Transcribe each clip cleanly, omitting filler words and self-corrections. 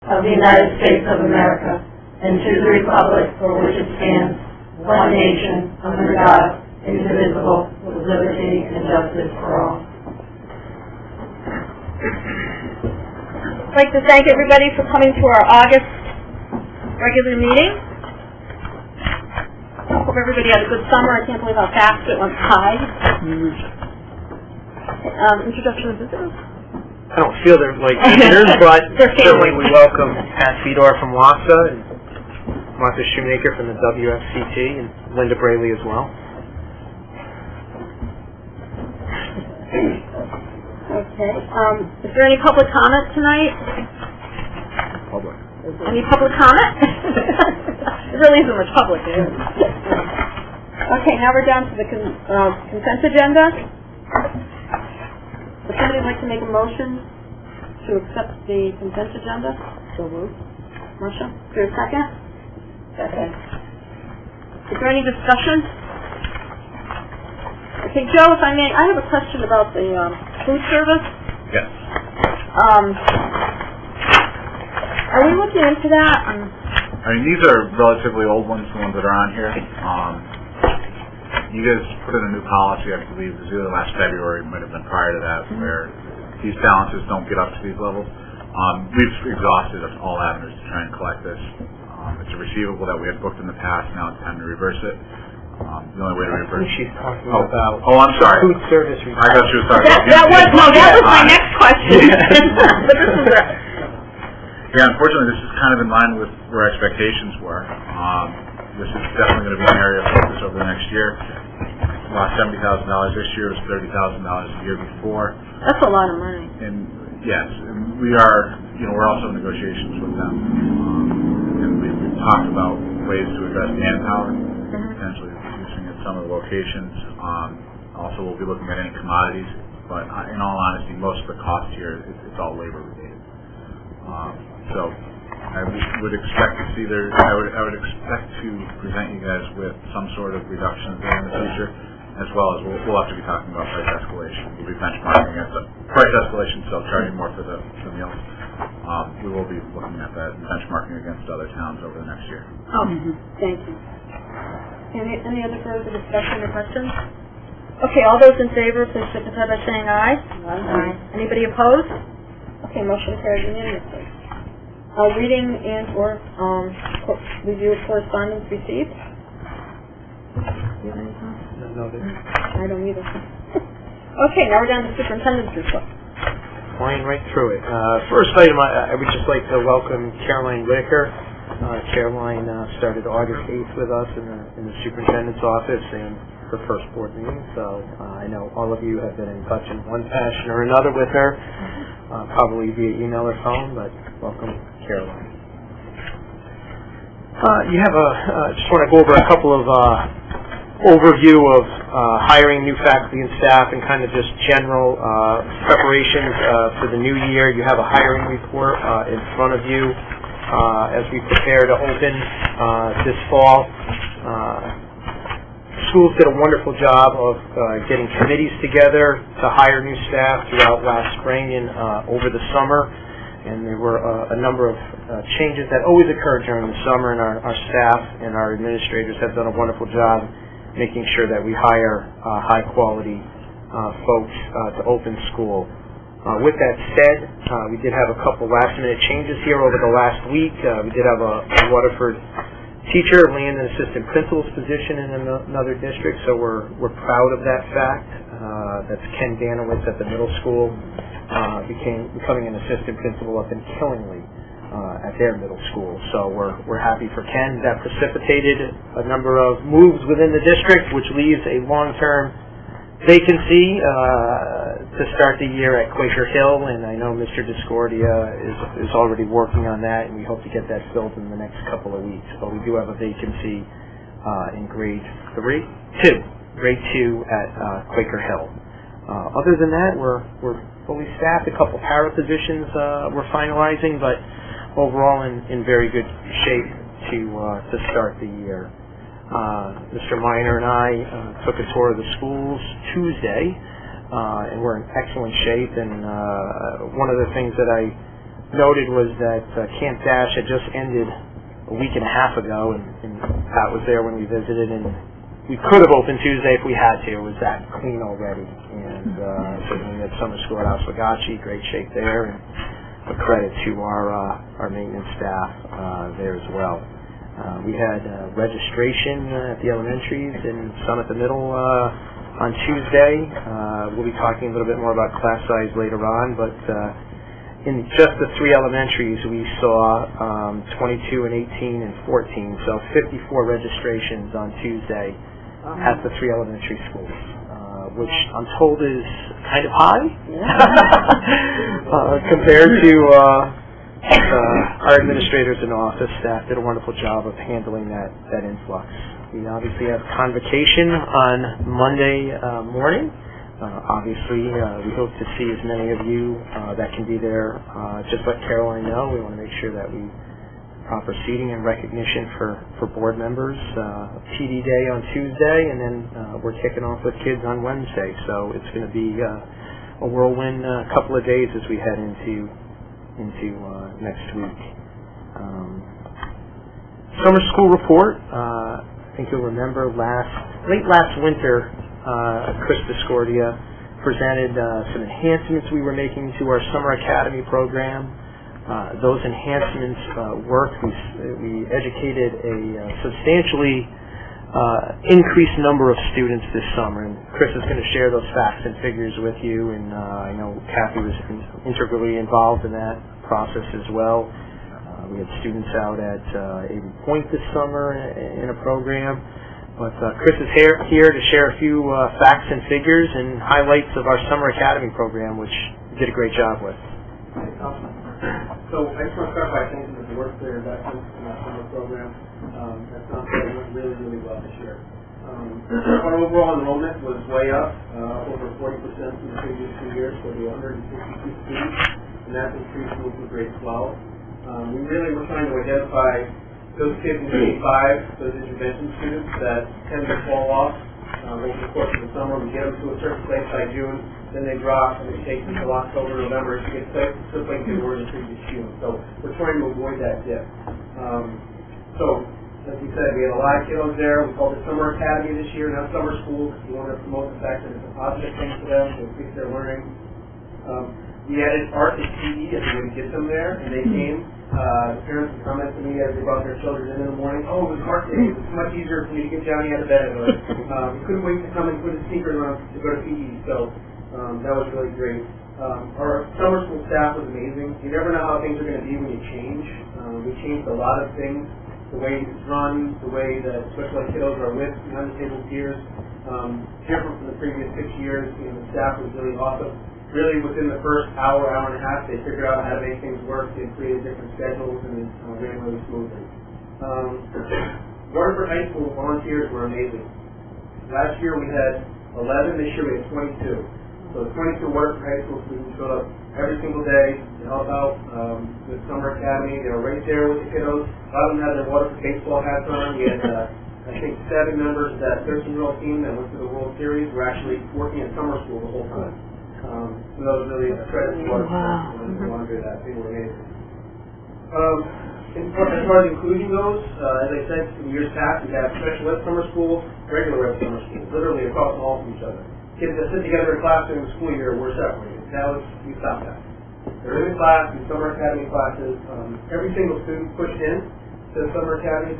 of the United States of America and to the republic for which it stands, one nation, under God, indivisible, with liberty and justice for all. I'd like to thank everybody for coming to our August regular meeting. I hope everybody had a good summer. I can't believe how fast it went by. Introduction of visitors? I don't feel they're like visitors, but certainly we welcome Pat Fedor from WASA, and Martha Shoemaker from the WFCT, and Linda Braley as well. Okay. Is there any public comment tonight? Public. Any public comment? There really isn't much public here. Okay, now we're down to the consent agenda. Would somebody like to make a motion to accept the consent agenda? So moved. Marcia, is there a second? Second. Is there any discussion? Okay, Joe, if I may, I have a question about the food service. Yes. Are we looking into that? I mean, these are relatively old ones, the ones that are on here. You guys put in a new policy, I believe, it was either last February, might have been prior to that, where these balances don't get up to these levels. We've exhausted all avenues to try and collect this. It's a receivable that we had booked in the past. Now it's time to reverse it. The only way to reverse it. She's talking about. Oh, I'm sorry. Food service. I thought she was talking about. That was my next question. But this is Yeah, unfortunately, this is kind of in line with where expectations were. This is definitely going to be an area of focus over the next year. Lost $70,000 this year. It was $30,000 the year before. That's a lot of money. And yes, and we are. We're also in negotiations with them, and we've talked about ways to address manpower, potentially reducing at some of the locations. Also, we'll be looking at any commodities. But in all honesty, most of the cost here it's all labor related. So I would expect to see I would expect to present you guys with some sort of reduction there in the future, as well as we'll have to be talking about price escalation. We'll be benchmarking against price escalation, so charging more for the meals. We will be looking at that and benchmarking against other towns over the next year. Oh, thank you. Any other further discussion or questions? Okay, all those in favor, please signify by saying aye. Aye. Anybody opposed? Okay, motion carried unanimously. Reading and or review of correspondence received. Do you have any comments? No, I don't either. Okay, now we're down to superintendent's report. Flying right through it. First item, I would just like to welcome Caroline Whitaker. Caroline started August 8th with us in the superintendent's office and her first board meeting. So I know all of you have been in touch in one fashion or another with her, probably via email or phone. But welcome, Caroline. Just want to go over a couple of overview of hiring new faculty and staff and kind of just general preparations for the new year. You have a hiring report in front of you as we prepare to open this fall. Schools did a wonderful job of getting committees together to hire new staff throughout last spring and over the summer. And there were a number of changes that always occur during the summer, and our staff and our administrators have done a wonderful job making sure that we hire high-quality folks to open school. With that said, we did have a couple last-minute changes here over the last week. We did have a Waterford teacher land an assistant principal's position in another district, so we're proud of that fact. That's Ken Danowitz at the middle school, becoming an assistant principal up in Killingly at their middle school. So we're happy for Ken. That precipitated a number of moves within the district, which leaves a long-term vacancy to start the year at Quaker Hill, and I know Mr. Discordia is already working on that, and we hope to get that filled in the next couple of weeks. But we do have a vacancy in grade 2 at Quaker Hill. Other than that, we're fully staffed. A couple para positions we're finalizing, but overall in very good shape to start the year. Mr. Miner and I took a tour of the schools Tuesday, and we're in excellent shape. And one of the things that I noted was that Camp Dash had just ended a week and a half ago, and Pat was there when we visited, and we could have opened Tuesday if we had to. It was that clean already, and certainly we had summer school at House Lagaci, great shape there, and a credit to our maintenance staff there as well. We had registration at the elementaries and some at the middle on Tuesday. We'll be talking a little bit more about class size later on, but in just the 3 elementaries we saw 22 and 18 and 14, so 54 registrations on Tuesday at the 3 elementary schools, which I'm told is kind of high compared to our administrators and office staff did a wonderful job of handling that influx. We obviously have convocation on Monday morning. Obviously, we hope to see as many of you that can be there. Just let Caroline know. We want to make sure that we proper seating and recognition for board members. PD Day on Tuesday, and then we're kicking off with kids on Wednesday. So it's going to be a whirlwind couple of days as we head into next week. Summer school report. I think you'll remember late last winter, Chris Discordia presented some enhancements we were making to our summer academy program. Those enhancements worked. We educated a substantially increased number of students this summer, and Chris is going to share those facts and figures with you, and I know Kathy was integrally involved in that process as well. We had students out at Avery Point this summer in a program, but Chris is here to share a few facts and figures and highlights of our summer academy program, which we did a great job with. So I just want to start by thanking the board for their investment in our summer program. That's not that it went really, really well this year. Our overall enrollment was way up, over 40% from the previous 2 years, so we had 162 students, and that's increased from grade 12. We really were trying to identify those kids in grade 5, those intervention students that tend to fall off over the course of the summer. We get them to a certain place by June, then they drop, and it takes until October, November to get to the place they were in the previous June. So we're trying to avoid that dip. So, as we said, we had a lot of kiddos there. We called it Summer Academy this year, not summer school, because we wanted to promote the fact that it's a positive thing for them to increase their learning. We added art and PE as a way to get them there, and they came. The parents would comment to me as they brought their children in the morning, oh, it was art day, it was much easier for me to get Johnny out of bed. We couldn't wait to come and put his sneakers on to go to PE, so that was really great. Our summer school staff was amazing. You never know how things are going to be when you change. We changed a lot of things, the way it's run, the way that special ed kiddos are with behind the table peers, different from the previous 6 years. The staff was really awesome. Really, within the first hour and a half, they figured out how to make things work. They created different schedules, and it ran really smoothly. Waterford High School volunteers were amazing. Last year we had 11. This year we had 22. So 22 Waterford High School students showed up every single day to help out with Summer Academy. They were right there with the kiddos. A lot of them had their Waterford baseball hats on. We had, I think, 7 members of that 13-year-old team that went to the World Series were actually working at summer school the whole time. So that was really a credit to Waterford. And we wanted to do that. They were amazing. As far as including those, as I said, in years past, we had special ed summer school, regular ed summer school, literally across the hall from each other. Kids that sit together in class during the school year were separated. Now we stopped that. They're in the class, in summer academy classes. Every single student pushed in to summer academy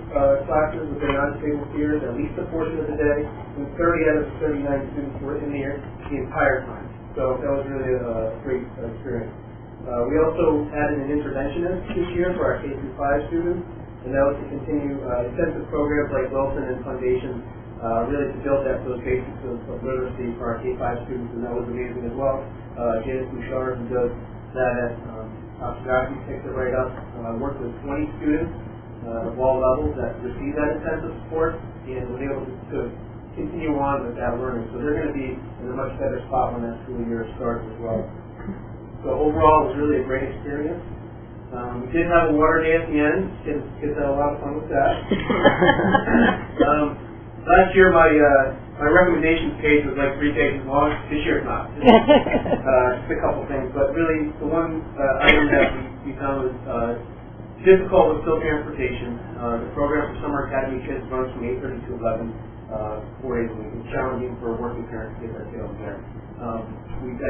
classes with their non-disabled peers at least a portion of the day. And 30 out of the 39 students were in there the entire time. So that was really a great experience. We also added an interventionist this year for our K-5 students, and that was to continue intensive programs like Wilson and Foundation, really to build those basics of literacy for our K-5 students, and that was amazing as well. Janice Bouchard, who does that at Oxford, takes it right up, worked with 20 students of all levels that received that intensive support, and was able to continue on with that learning. So they're going to be in a much better spot when that school year starts as well. So overall, it was really a great experience. We did have a water day at the end. Kids had a lot of fun with that. Last year, my recommendations page was like 3 pages long. This year, it's not. Just a couple things. But really, the one item that we we found was difficult with still transportation. The program for Summer Academy kids runs from 8:30 to 11, 4 days a week. It's challenging for working parents to get their kiddos there. I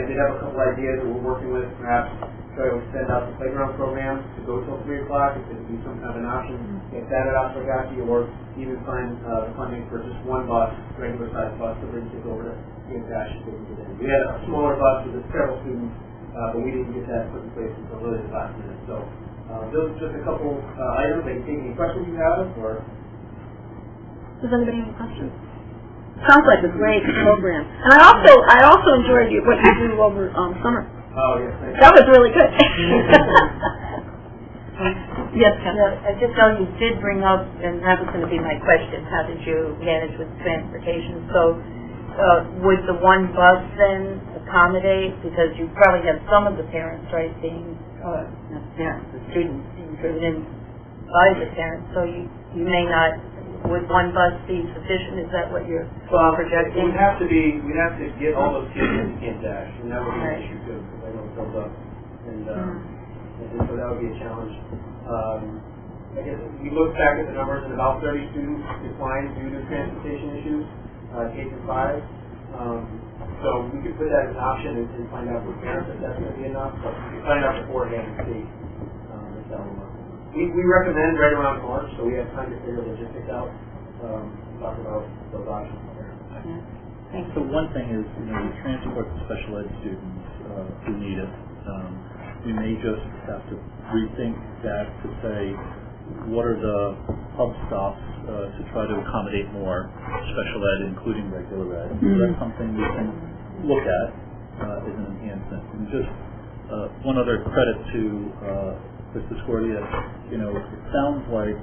did have a couple ideas that we're working with, perhaps try to extend out the playground program to go till 3 o'clock, if it would be some kind of an option, get that at Oswegaki, or even find the funding for just one bus, regular sized bus, to bring kids over to get Dash if they can get in. We had a smaller bus with several students, but we didn't get that put in place until really the last minute. So those are just a couple items. I can take any questions you have, or... Does anybody have any questions? Sounds like a great program. And I also enjoyed what you do over summer. Oh, yes, thank you. That was really good. Yes, Ken. I just know you did bring up, and that was going to be my question, how did you manage with transportation? So would the one bus then accommodate, because you probably have some of the parents, right, being, not the parents, the students being driven in by the parents, so you may not, would one bus be sufficient? Is that what you're projecting? We'd have to get all those kids in Dash, and that would be an issue too, because I know it builds up. And so that would be a challenge. I guess if we look back at the numbers, and about 30 students declined due to transportation issues, K through 5. So we could put that as an option and find out for parents if that's going to be enough. But we could find out beforehand and see if that will work. We recommend right around March, so we have time to figure logistics out. Talk about those options. Thanks. So one thing is, we transport the special ed students who need it. We may just have to rethink that to say, what are the hub stops to try to accommodate more special ed, including regular ed. So that's something we can look at as an enhancement. And just one other credit to Chris Discordia, it sounds like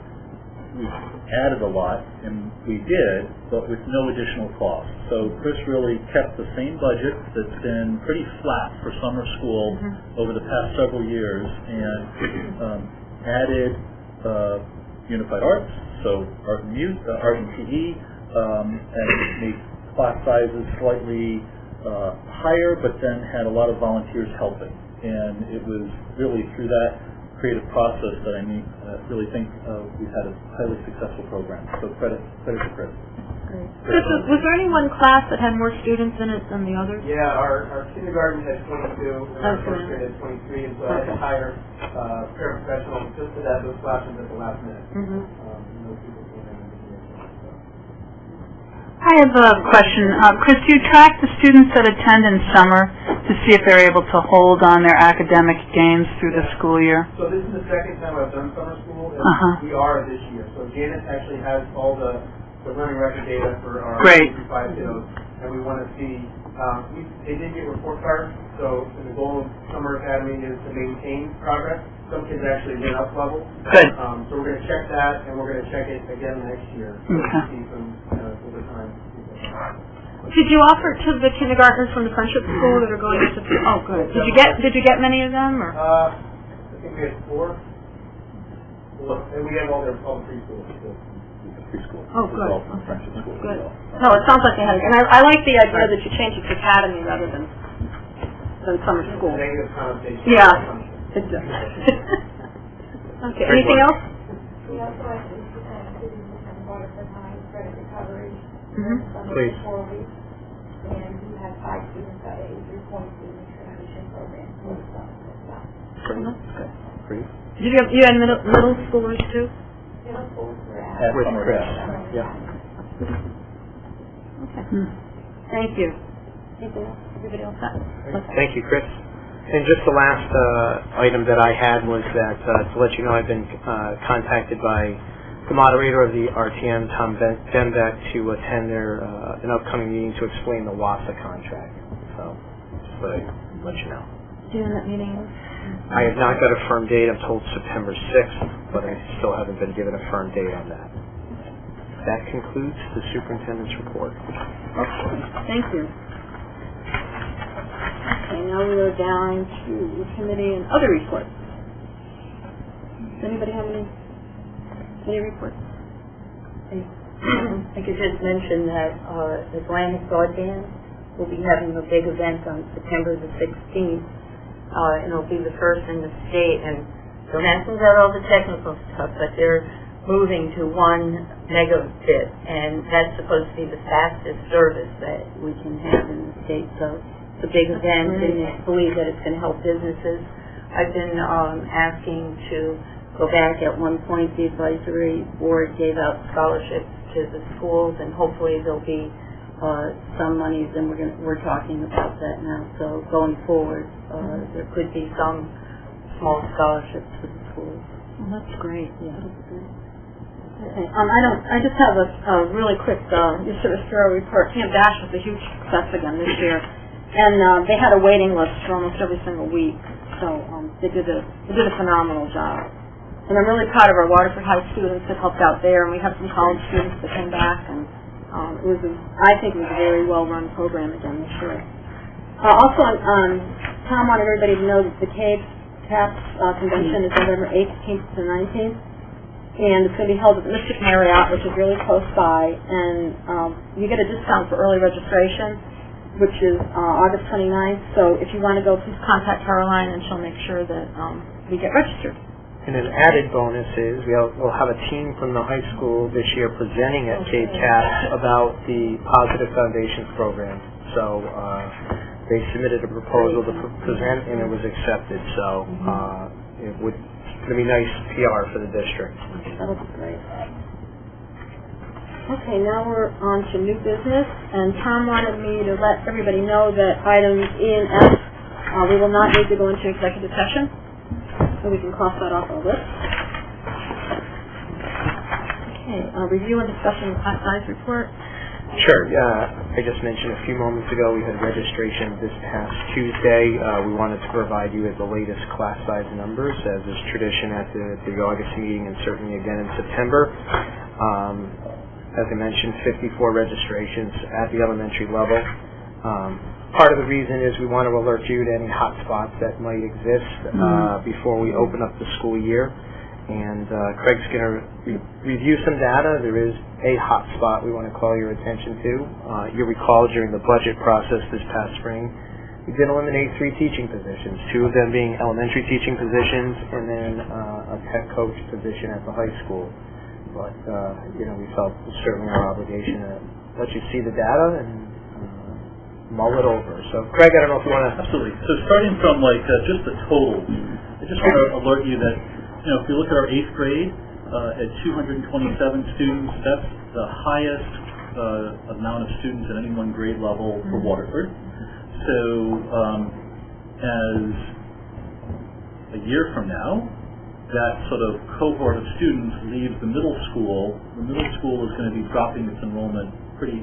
we've added a lot, and we did, but with no additional cost. So Chris really kept the same budget that's been pretty flat for summer school over the past several years, and added unified arts, so art and PE, and made class sizes slightly higher, but then had a lot of volunteers helping. And it was really through that creative process that I really think we've had a highly successful program. So credit to Chris. Chris, was there any one class that had more students in it than the others? Yeah, our kindergarten had 22, and our first grade had 23, and so I had to hire paraprofessionals just to that those classes at the last minute. Those people came in and did it. I have a question. Chris, do you track the students that attend in summer to see if they're able to hold on their academic gains through the school year? So this is the second time I've done summer school, and we are this year. So Janice actually has all the learning record data for our 5 kiddos, and we want to see, they did get report cards, so the goal of Summer Academy is to maintain progress. Some kids actually went up level. Good. So we're going to check that, and we're going to check it again next year. So we see some over time. Did you offer to the kindergartners from the Friendship School that are going to? Oh, good. Did you get many of them? Or? I think we had 4. And we have all preschool. Preschool. Oh, good. Friendship School. Good. No, it sounds like they had, and I like the idea that you changed it to academy rather than summer school. Negative connotation. Yeah. It does. Okay. Anything else? We also like to cities and water for time credit recovery. Please. 4 weeks. And we have 5 students that are 3 points in the transition program. That's good. Great. You had middle schoolers too? Middle schools were At With summer Chris. camp. Yeah. Okay. Thank you. Anything else? Everybody else set? Thank you, Chris. And just the last item that I had was that to let you know I've been contacted by the moderator of the RTM, Tom Dembeck, to attend an upcoming meeting to explain the WASA contract. So, just let you know. Do you know that meeting? I have not got a firm date. I'm told September 6th, but I still haven't been given a firm date on that. That concludes the superintendent's report. Okay. Thank you. Okay, now we are down to committee and other reports. Does anybody have any reports? I could just mention that the Atlantic Broadband will be having a big event on September the 16th, and it'll be the first in the state, and So Manson's got all the technical stuff, but they're moving to 1 megabit, and that's supposed to be the fastest service that we can have in the state. So it's a big event, and I believe that it's going to help businesses. I've been asking to go back. At one point, the advisory board gave out scholarships to the schools, and hopefully there'll be some monies, and we're talking about that now. So going forward, there could be some small scholarships for the schools. Well, that's great. Yeah. Okay. I just have a really quick Youth Service Bureau report. Camp Dash was a huge success again this year, and they had a waiting list for almost every single week. So they did a phenomenal job. And I'm really proud of our Waterford High students that helped out there, and we have some college students that came back, and I think it was a very well-run program again this year. Also, Tom wanted everybody to know that the CAPS convention is November 18th to 19th. And it's going to be held at the Mystic Marriott, which is really close by, and you get a discount for early registration, which is August 29th. So if you want to go, please contact Caroline, and she'll make sure that we get registered. And an added bonus is we'll have a team from the high school this year presenting at Cape Cats about the Positive Foundations program. So they submitted a proposal to present, and it was accepted. So it would. It's going to be nice PR for the district. That'll be great. Okay, now we're on to new business, and Tom wanted me to let everybody know that items E and F, we will not need to go into executive session, so we can cross that off our list. Okay, review and discussion of class size report. Sure. I just mentioned a few moments ago we had registration this past Tuesday. We wanted to provide you with the latest class size numbers, as is tradition at the August meeting, and certainly again in September. As I mentioned, 54 registrations at the elementary level. Part of the reason is we want to alert you to any hot spots that might exist before we open up the school year. And Craig's going to review some data. There is a hot spot we want to call your attention to. You'll recall during the budget process this past spring, we did eliminate 3 teaching positions, 2 of them being elementary teaching positions, and then a tech coach position at the high school. But we felt it was certainly our obligation to let you see the data and mull it over. So, Craig, I don't know if you want to... Absolutely. So starting from just the totals, I just want to alert you that if you look at our 8th grade, at 227 students, that's the highest amount of students at any one grade level for Waterford. So as a year from now, that sort of cohort of students leaves the middle school is going to be dropping its enrollment pretty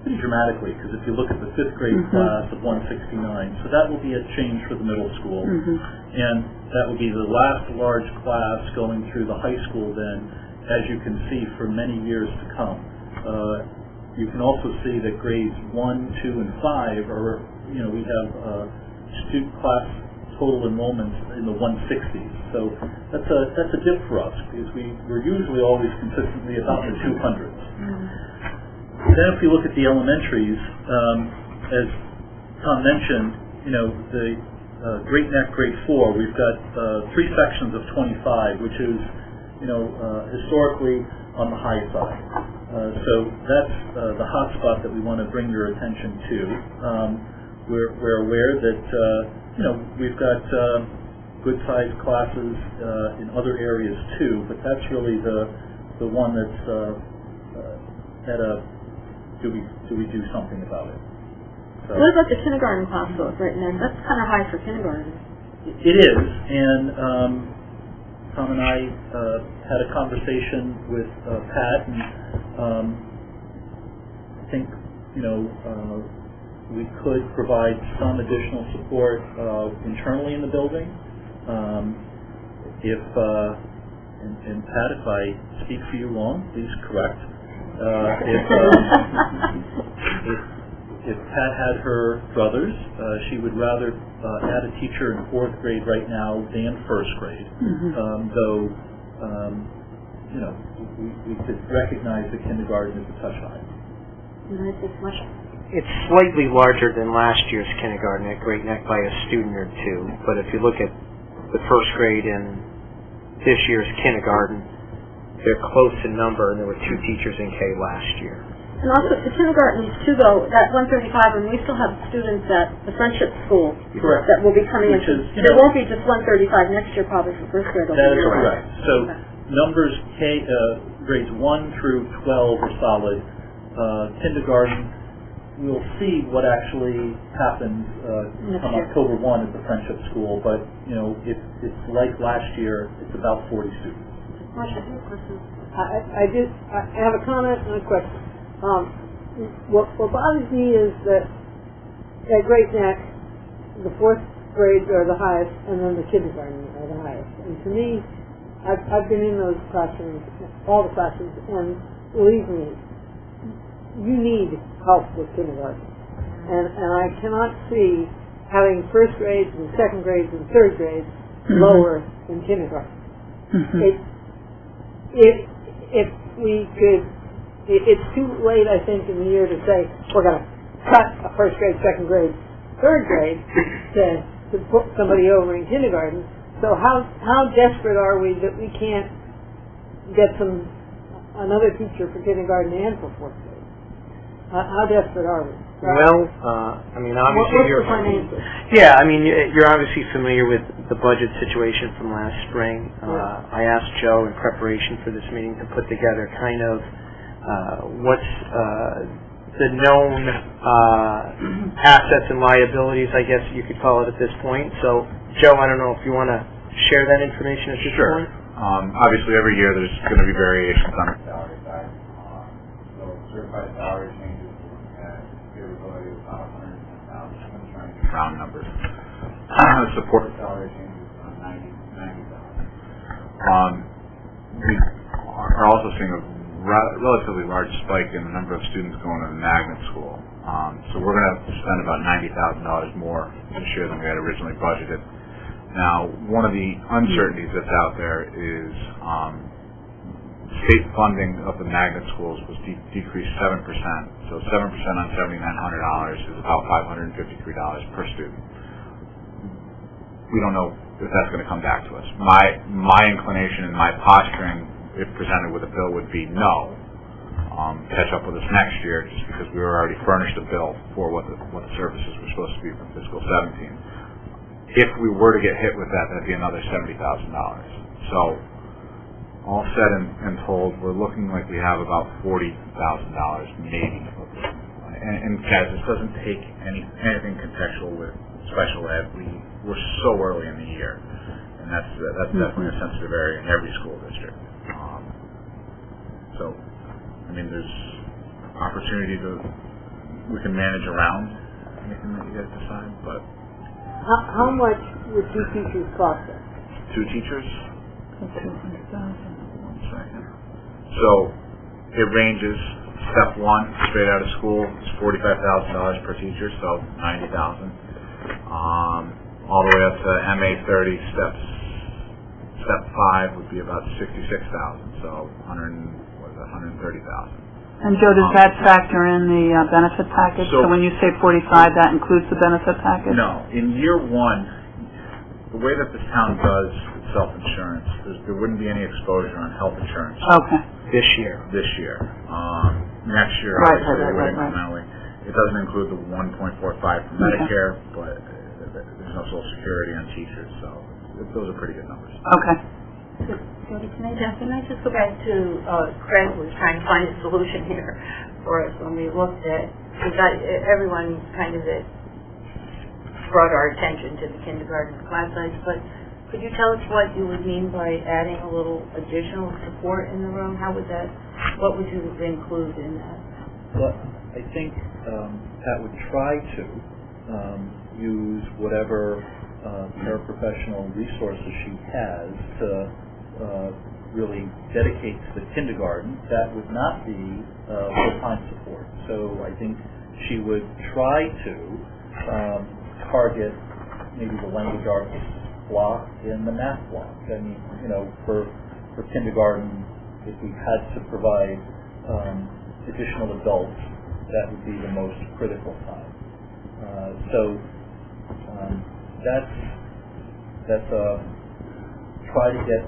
dramatically, because if you look at the 5th grade class of 169, so that will be a change for the middle school. And that will be the last large class going through the high school then, as you can see, for many years to come. You can also see that grades 1, 2, and 5 are, we have student class total enrollments in the 160s. So that's a dip for us, because we're usually always consistently about the 200s. Then if you look at the elementaries, as Tom mentioned, the Great Neck Grade 4, we've got 3 sections of 25, which is, historically on the high side. So that's the hot spot that we want to bring your attention to. We're aware that, we've got good-sized classes in other areas too, but that's really the one that's at a do we do something about it? So, what about the kindergarten class though, right now? That's kind of high for kindergarten. It is, and Tom and I had a conversation with Pat, and I think we could provide some additional support internally in the building. And Pat, if I speak for you wrong, please correct. If Pat had her brothers, she would rather add a teacher in 4th grade right now than 1st grade. Though, we could recognize that kindergarten is a touch high. It's slightly larger than last year's kindergarten at Great Neck by a student or 2. But if you look at the 1st grade and this year's kindergarten. They're close in number, and there were 2 teachers in K last year. And also, the kindergartens too, though, that 135, and we still have students at the Friendship School Correct. that will be coming in. Which is, you There know- won't be just 135 next year, probably for first grade. That is It'll be correct. So Okay. numbers grades 1 through 12 are solid. Kindergarten, we'll see what actually happens Next come year. October 1 at the Friendship School, but, you know, it's like last year, it's about 40 students. Marcia, do you have a question? I have a comment and a question. What bothers me is that at Great Neck, the 4th grades are the highest, and then the kindergarten are the highest. And to me, I've been in those classrooms, all the classrooms, and believe me, you need help with kindergarten. And I cannot see having first grades and second grades and third grades lower than kindergarten. If we could, it's too late, I think, in the year to say we're going to cut a first grade, second grade, third grade to put somebody over in kindergarten. So how desperate are we that we can't get another teacher for kindergarten and for 4th grade? How desperate are we? Well, I mean, obviously What's you're... the finances? Yeah, I mean, you're obviously familiar with the budget situation from last spring. I asked Joe in preparation for this meeting to put together kind of what's the known assets and liabilities, I guess you could call it at this point. So, Joe, I don't know if you want to share that information at this point? Obviously, every year there's going to be variations on the salary side. So certified salary changes at favorability of about $110,000. I'm trying to do round numbers. Support salary changes on $90,000. We are also seeing a relatively large spike in the number of students going to the magnet school. So we're going to have to spend about $90,000 more this year than we had originally budgeted. Now, one of the uncertainties that's out there is state funding of the magnet schools was decreased 7%. So 7% on $7,900 is about $553 per student. We don't know if that's going to come back to us. My inclination and my posturing, if presented with a bill, would be no. Catch up with us next year, just because we were already furnished a bill for what the services were supposed to be for fiscal 17. If we were to get hit with that, that'd be another $70,000. So, all said and told, we're looking like we have about $40,000 maybe. And guys, this doesn't take anything contextual with special ed. We're so early in the year, and that's definitely a sensitive area in every school district. So, I mean, there's opportunity we can manage around anything that you guys decide, but. How much would 2 teachers cost us? 2 teachers? $200,000. 1 second. So, it ranges. Step 1, straight out of school, is $45,000 per teacher, so $90,000. All the way up to MA 30, step 5 would be about $66,000, so $130,000. And Joe, does that factor in the benefit package? So when you say 45, that includes the benefit package? No. In year 1, the way that this town does self-insurance, there wouldn't be any exposure on health insurance. Okay. This year. Next year, obviously, we would incrementally. It doesn't include the 1.45 for Medicare, but there's no Social Security on teachers, so those are pretty good numbers. Okay. Jody, can I just go back to Craig was trying to find a solution here for us when we looked at, everyone kind of brought our attention to the kindergarten class size, but could you tell us what you would mean by adding a little additional support in the room? What would you include in that? Well, I think Pat would try to use whatever paraprofessional resources she has to really dedicate to the kindergarten. That would not be full-time support. So I think she would try to target maybe the language arts block and the math block. I mean, for kindergarten, if we had to provide additional adults, that would be the most critical time. That's try to get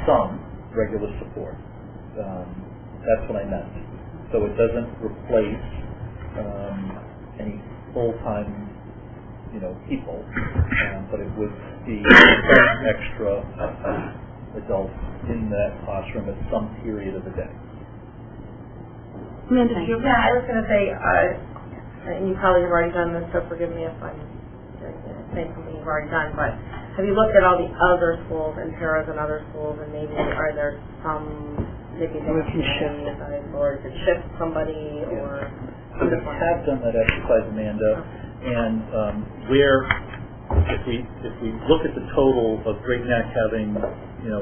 some regular support. That's what I meant. So it doesn't replace any full-time, people, but it would be some extra adults in that classroom at some period of the day. Amanda, did you? Yeah, I was going to say, and you probably have already done this, so forgive me if I'm saying something you've already done, but have you looked at all the other schools and paras and other schools, and maybe are there some, maybe they can shift, or is it shift somebody, or? So we have done that exercise, Amanda, and where if we look at the total of Great Neck having 306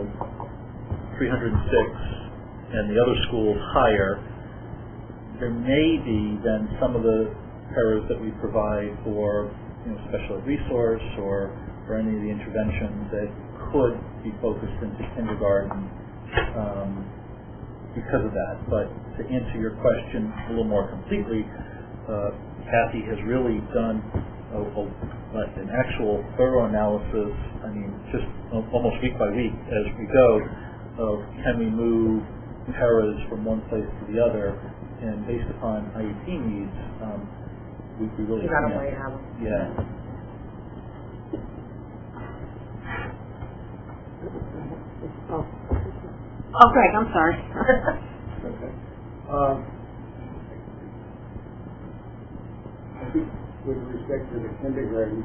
and the other schools higher, there may be then some of the paras that we provide for special ed resource or for any of the interventions that could be focused into kindergarten because of that. But to answer your question a little more completely, Kathy has really done an actual thorough analysis, just almost week by week as we go, of can we move paras from one place to the other, and based upon IEP needs, we really You got can't. a way to have them. Yeah. Oh, Greg, I'm sorry. Okay. I think with respect to the kindergarten,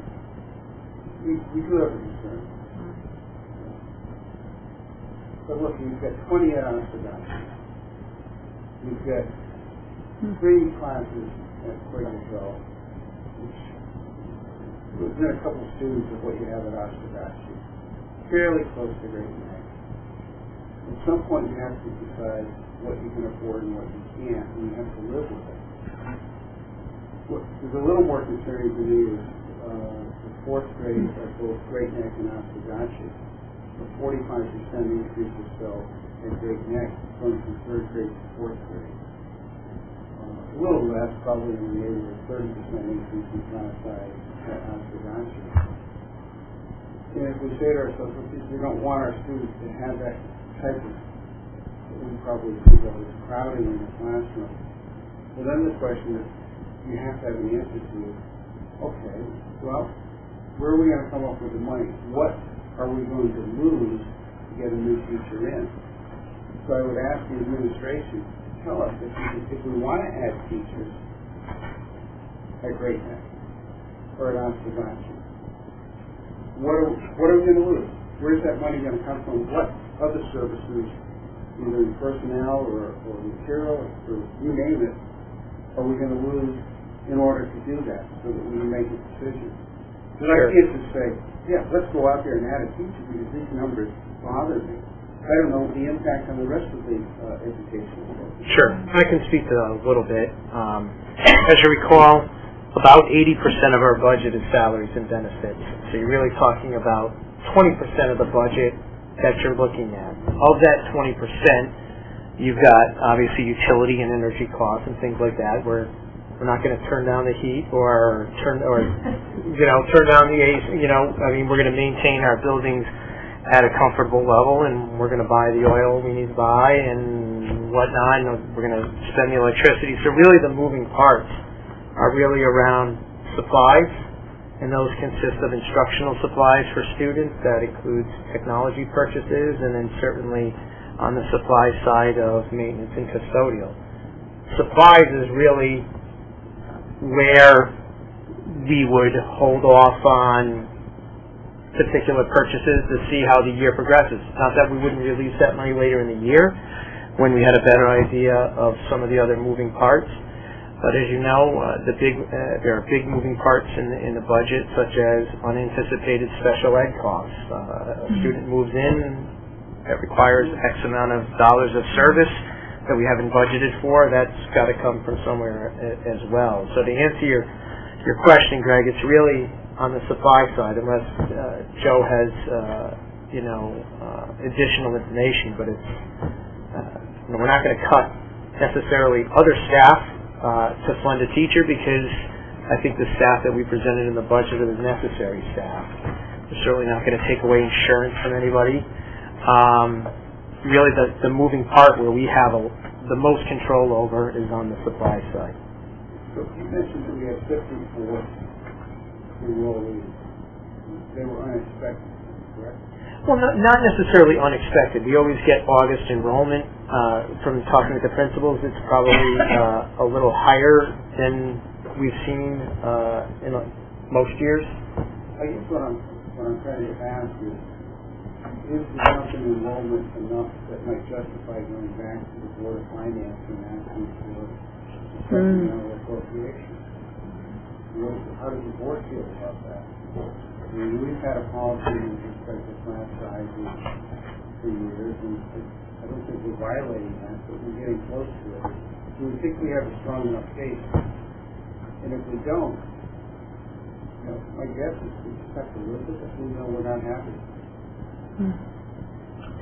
we do have a concern. But look, we've got 20 at Amsterdam. We've got 3 classes at Quakerville, which within a couple students of what you have at Oshkosh, fairly close to Great Neck. At some point you have to decide what you can afford and what you can't, and you have to live with it. What is a little more concerning to me is the 4th grade at both Great Neck and Oshkosh. A 45% increase or so at Great Neck, going from 3rd grade to 4th grade. A little less, probably in the neighborhood of 30% increase in class size at Oshkosh. And if we say to ourselves, we don't want our students to have that type of, what we probably think of as crowding in the classroom, well then the question is, you have to have an answer to, okay, well, where are we going to come up with the money? What are we going to lose to get a new teacher in? So I would ask the administration to tell us if we want to add teachers at Great Neck or at Oshkosh, what are we going to lose? Where's that money going to come from? What other services, either in personnel or material or you name it, are we going to lose in order to do that so that we can make a decision? Because I can't just say, yeah, let's go out there and add a teacher because these numbers bother me. I don't know the impact on the rest of the education. Sure, I can speak to that a little bit. As you recall, about 80% of our budget is salaries and benefits. So you're really talking about 20% of the budget that you're looking at. Of that 20%, you've got obviously utility and energy costs and things like that. We're not going to turn down the heat or turn down the AC. We're going to maintain our buildings at a comfortable level, and we're going to buy the oil we need to buy and whatnot, and we're going to spend the electricity. So really the moving parts are really around supplies, and those consist of instructional supplies for students. That includes technology purchases, and then certainly on the supply side of maintenance and custodial. Supplies is really where we would hold off on particular purchases to see how the year progresses. Not that we wouldn't release that money later in the year when we had a better idea of some of the other moving parts. But as you know, there are big moving parts in the budget, such as unanticipated special ed costs. A student moves in that requires X amount of dollars of service that we haven't budgeted for. That's got to come from somewhere as well. So to answer your question, Greg, it's really on the supply side, unless Joe has additional information. But it's we're not going to cut necessarily other staff to fund a teacher, because I think the staff that we presented in the budget are the necessary staff. We're certainly not going to take away insurance from anybody. Really, the moving part where we have the most control over is on the supply side. So you mentioned that we had 54 enrollees. They were unexpected, correct? Well, not necessarily unexpected. We always get August enrollment. From talking with the principals, it's probably a little higher than we've seen in most years. I guess what I'm trying to ask is the jump in enrollment enough that might justify going back to the Board of Finance and asking for a supplemental appropriation? How does the board feel about that? I mean, we've had a policy with respect to class sizes for years, and I don't think we're violating that, but we're getting close to it. Do we think we have a strong enough case? And if we don't, my guess is we just have to live with it. We know we're not happy.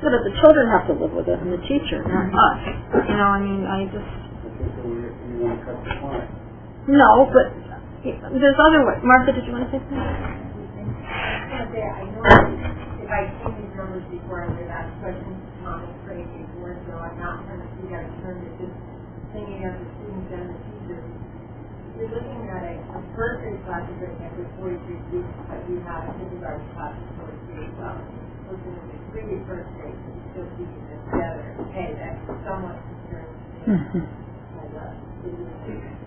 So that the children have to live with it, and the teacher, not us. You know, I mean, I just... I think that we want to cut the fine. No, but there's other ways. Martha, did you want to say something? I know if I've seen these numbers before, I would have asked questions to Tom and Craig before, so I'm not trying to figure out a term, it's just thinking of the students and the teachers. You're looking at a first grade class is going to have 43 students, but you have a kindergarten class of 43 as well. So it's going to be 3 first grade, but you still keeping them together. Okay, that's somewhat concerning to me as a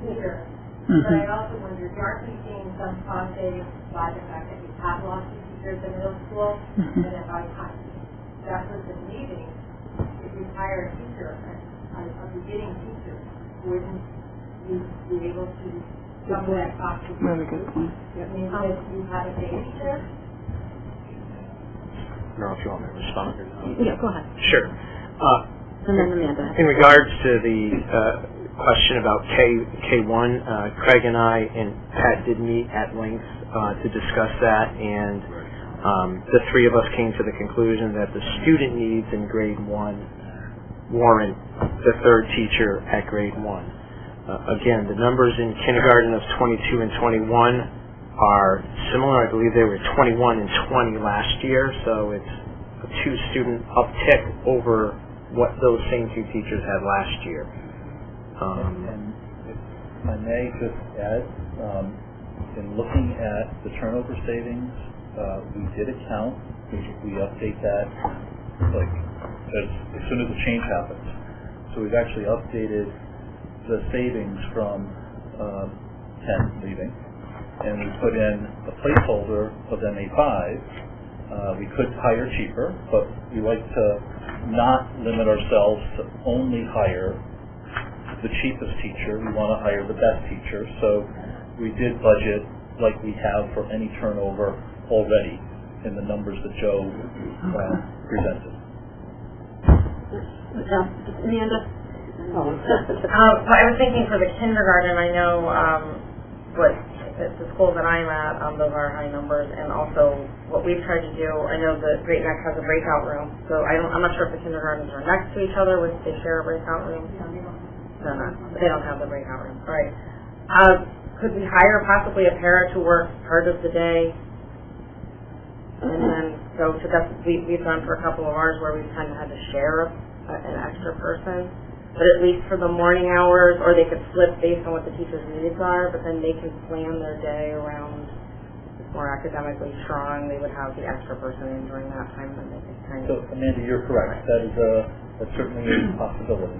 teacher. But I also wonder, aren't we seeing some cost savings by the fact that you have lost the teachers in middle school, and if by the time that person leaving, if you hire a teacher, a beginning teacher, wouldn't you be able to cover that cost? Really good point. It means that you have a babysitter? I don't know if you want me to respond or not. Yeah, go ahead. Sure. And then Amanda. In regards to the question about K1, Craig and I and Pat did meet at length to discuss that, and the three of us came to the conclusion that the student needs in grade 1 warrant the third teacher at grade 1. Again, the numbers in kindergarten of 22 and 21 are similar. I believe they were 21 and 20 last year, so it's a 2-student uptick over what those same 2 teachers had last year. And if I may just add, in looking at the turnover savings, we did account, we update that like as soon as the change happens. So we've actually updated the savings from 10 leaving, and we put in a placeholder of MA5. We could hire cheaper, but we like to not limit ourselves to only hire the cheapest teacher. We want to hire the best teacher. So we did budget like we have for any turnover already in the numbers that Joe presented. Amanda? I was thinking for the kindergarten, I know what the school that I'm at, those are high numbers, and also what we've tried to do, I know that Great Neck has a breakout room, so I'm not sure if the kindergartens are next to each other, if they share a breakout room. They don't have the breakout room. All right. Could we hire possibly a para to work part of the day, and then go to that? We've done for a couple of ours where we've kind of had to share an extra person, but at least for the morning hours, or they could flip based on what the teacher's needs are, but then they can plan their day around more academically strong. They would have the extra person in during that time, and they could kind of... So, Amanda, you're correct. That's certainly a possibility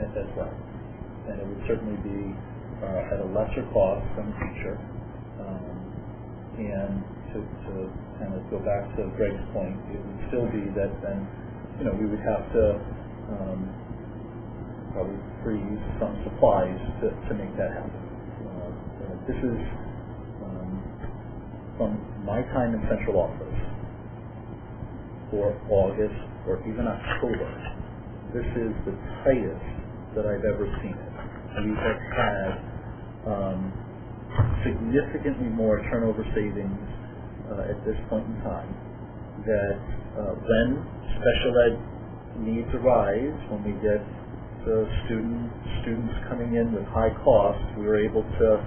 as well. And it would certainly be at a lesser cost than the teacher. And to kind of go back to Greg's point, it would still be that then, we would have to probably freeze some supplies to make that happen. This is, from my time in central office, for August or even October, this is the tightest that I've ever seen it. We have had significantly more turnover savings at this point in time, that when special ed needs arise, when we get the students coming in with high costs, we were able to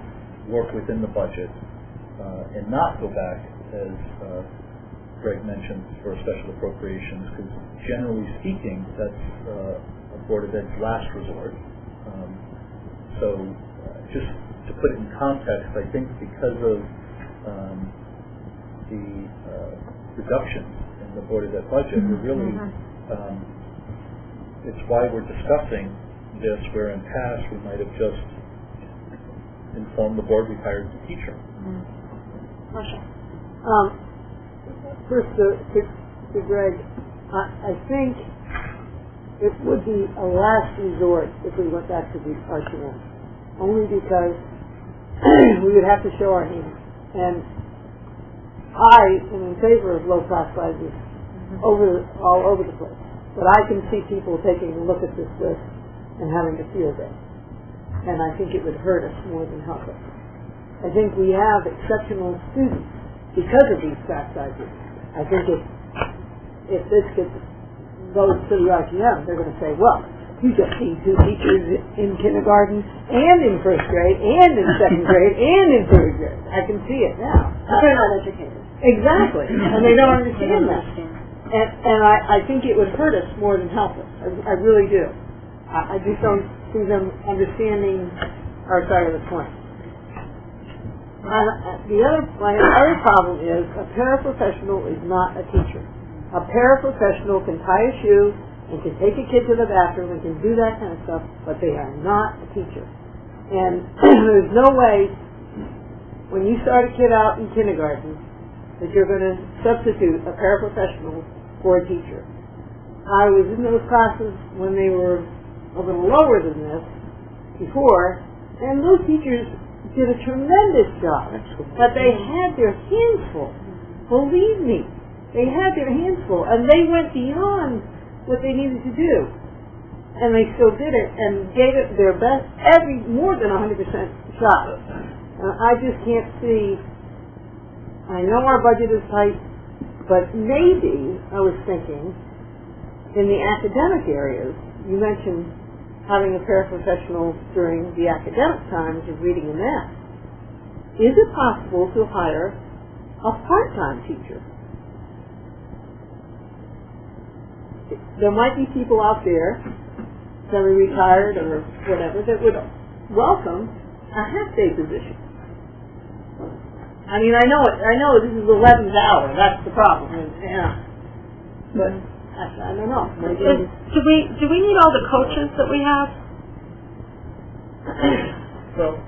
work within the budget and not go back, as Greg mentioned for special appropriations, because generally speaking, that's a Board of Ed's last resort. Just to put it in context, I think because of the reduction in the Board of Ed budget, we're really, it's why we're discussing this, where in past we might have just informed the board we hired the teacher. First to Greg, I think it would be a last resort if we went back to the RTM, only because we would have to show our hand. And I am in favor of low class sizes all over the place. But I can see people taking a look at this list and having a field day. And I think it would hurt us more than help us. I think we have exceptional students because of these class sizes. I think if this goes to the RTM, they're going to say, well, you just need 2 teachers in kindergarten and in first grade and in second grade and in third grade. I can see it now. They're not educated. Exactly. And they don't understand that. And I think it would hurt us more than help us. I really do. I just don't see them understanding our side of the coin. My other problem is a paraprofessional is not a teacher. A paraprofessional can tie a shoe and can take a kid to the bathroom and can do that kind of stuff, but they are not a teacher. And there's no way when you start a kid out in kindergarten that you're going to substitute a paraprofessional for a teacher. I was in those classes when they were a little lower than this before, and those teachers did a tremendous job. But they had their hands full. Believe me, they had their hands full, and they went beyond what they needed to do. And they still did it and gave it their best, more than 100% shot. I just can't see. I know our budget is tight, but maybe, I was thinking, in the academic areas, you mentioned having a paraprofessional during the academic times of reading and math. Is it possible to hire a part-time teacher? There might be people out there, semi-retired or whatever, that would welcome a half-day position. I mean, I know this is the 11th hour. That's the problem. But I don't know. Do we need all the coaches that we have? Well,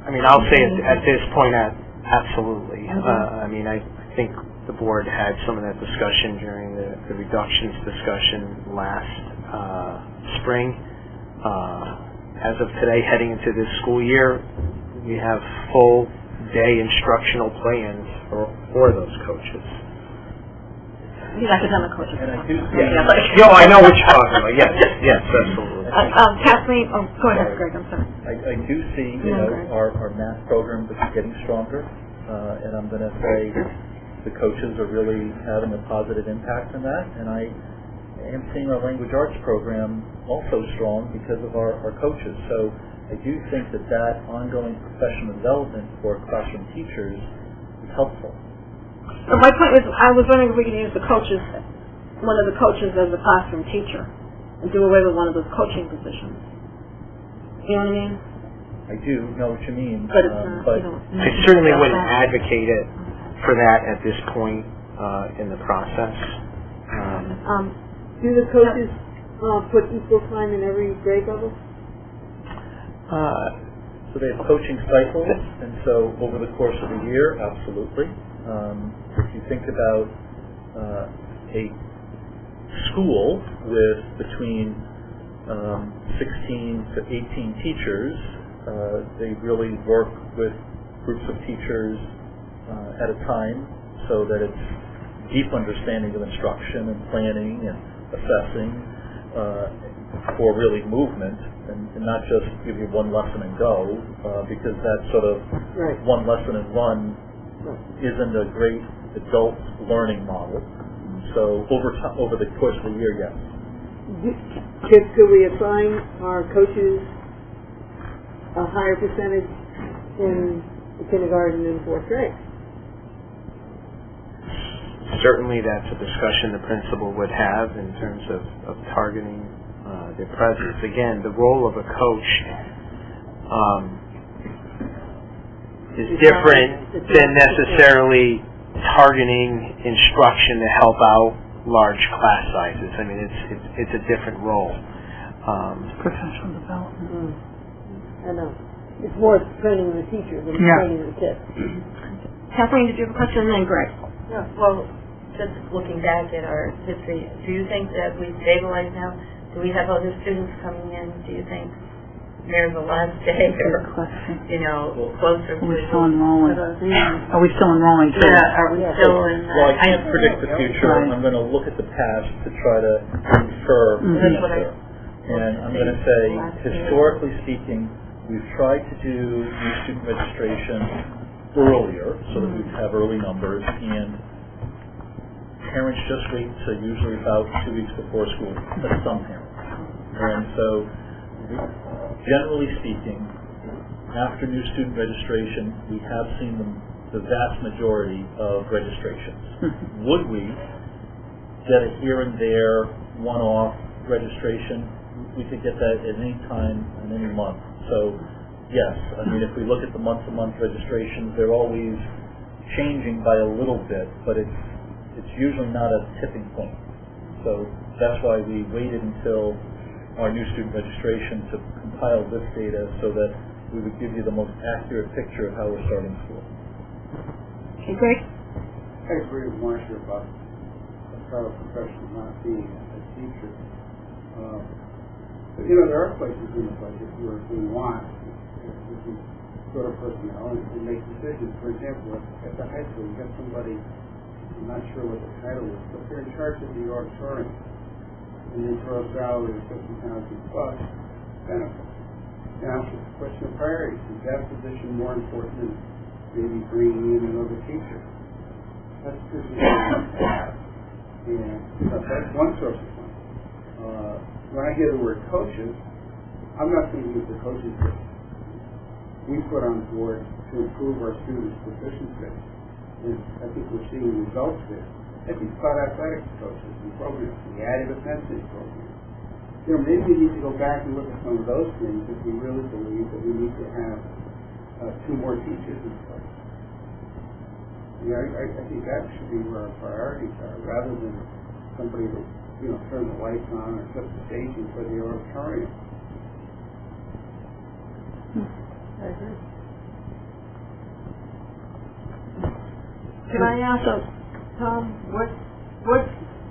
I mean, I'll say at this point, absolutely. I mean, I think the board had some of that discussion during the reductions discussion last spring. As of today, heading into this school year, we have full day instructional plans for those coaches. The academic coaches. and I do see, I know what you're talking about. Yes, absolutely. Kathleen, go ahead, Greg, I'm sorry. I do see, our math program is getting stronger, and I'm going to say the coaches are really having a positive impact in that, and I am seeing our language arts program also strong because of our coaches. So I do think that ongoing professional development for classroom teachers is helpful. So my point was, I was wondering if we could use one of the coaches as a classroom teacher and do away with one of those coaching positions. You know what I mean? I do know what you mean. But it's not, but I certainly wouldn't advocate it for that at this point in the process. Do the coaches put equal time in every grade level? So they have coaching cycles, and so over the course of the year, absolutely. If you think about a school with between 16 to 18 teachers, they really work with groups of teachers at a time so that it's deep understanding of instruction and planning and assessing for really movement and not just give you one lesson and go, because that sort of one lesson and run isn't a great adult learning model. So over the course of the year, yes. Could we assign our coaches a higher percentage in kindergarten and fourth grade? certainly that's a discussion the principal would have in terms of targeting their presence. Again, the role of a coach is different than necessarily targeting instruction to help out large class sizes. I mean, it's a different role. Professional development. I know. It's more training the teacher than training the kids. Kathleen, did you have a question? And then Greg. Yeah, well, just looking back at our history, do you think that we've stabilized now? Do we have other students coming in? Do you think there's a last day or, closer to... Are we still enrolling? Are we still enrolling too? Yeah, are we still in... Well, I can't predict the future. I'm going to look at the past to try to infer the future. And I'm going to say, historically speaking, we've tried to do new student registration earlier so that we have early numbers, and parents just wait to usually about 2 weeks before school, but some parents. And so, generally speaking, after new student registration, we have seen the vast majority of registrations. Would we get a here and there one-off registration? We could get that at any time in any month. So, yes, I mean, if we look at the month-to-month registrations, they're always changing by a little bit, but it's usually not a tipping point. So that's why we waited until our new student registration to compile this data so that we would give you the most accurate picture of how we're starting school. Okay, Greg? I agree with Marcia about a paraprofessional not being a teacher. But there are places in the budget where we want to go to personnel and make decisions. For example, at the high school, you have somebody, I'm not sure what the title is, but they're in charge of the auditorium. And they throw a salary of $50,000 plus benefits. Now it's a question of priorities. Is that position more important than maybe bringing in another teacher? That's a position we have to have. And that's one source of money. When I hear the word coaches, I'm not thinking of the coaches that we put on board to improve our students' proficiency. And I think we're seeing results there. I think about athletics coaches and programs, the additive fencing program. Maybe we need to go back and look at some of those things if we really believe that we need to have 2 more teachers in place. I think that should be where our priorities are, rather than somebody that turn the lights on or set the staging for the auditorium. I agree. Can I ask, Tom, what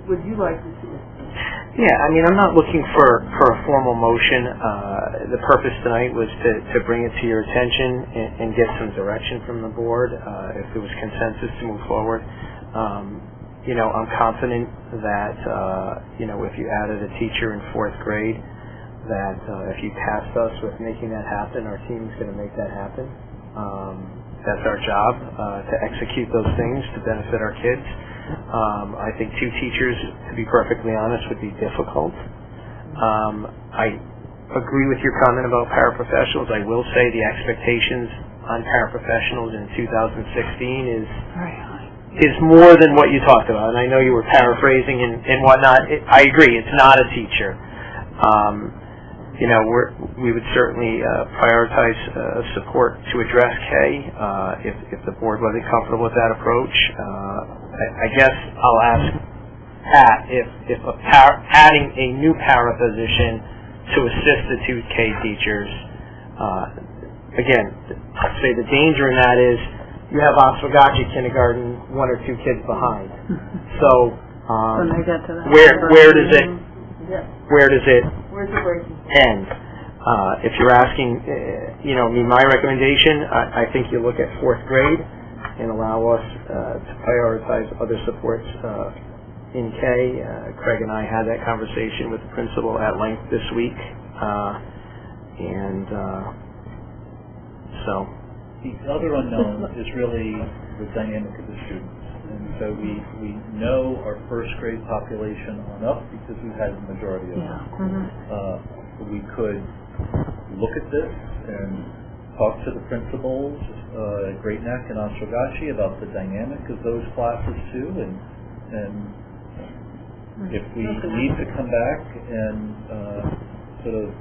would you like to see? Yeah, I mean, I'm not looking for a formal motion. The purpose tonight was to bring it to your attention and get some direction from the board if there was consensus to move forward. I'm confident that, if you added a teacher in 4th grade, that if you tasked us with making that happen, our team's going to make that happen. That's our job, to execute those things to benefit our kids. I think 2 teachers, to be perfectly honest, would be difficult. I agree with your comment about paraprofessionals. I will say the expectations on paraprofessionals in 2016 is more than what you talked about. And I know you were paraphrasing and whatnot. I agree, it's not a teacher. We would certainly prioritize support to address K if the board wasn't comfortable with that approach. I guess I'll ask Pat if adding a new para position to assist the 2 K teachers. Again, I'd say the danger in that is you have Oswegatchie kindergarten 1 or 2 kids behind. So when they get to that, where does it Where's the breaking? end? If you're asking, my recommendation, I think you look at 4th grade and allow us to prioritize other supports in K. Craig and I had that conversation with the principal at length this week, so. The other unknown is really the dynamic of the students. And so we know our 1st grade population on up because we've had the majority of them. We could look at this and talk to the principals at Great Neck and Oswegatchie about the dynamic of those classes too, and And if we need to come back and sort of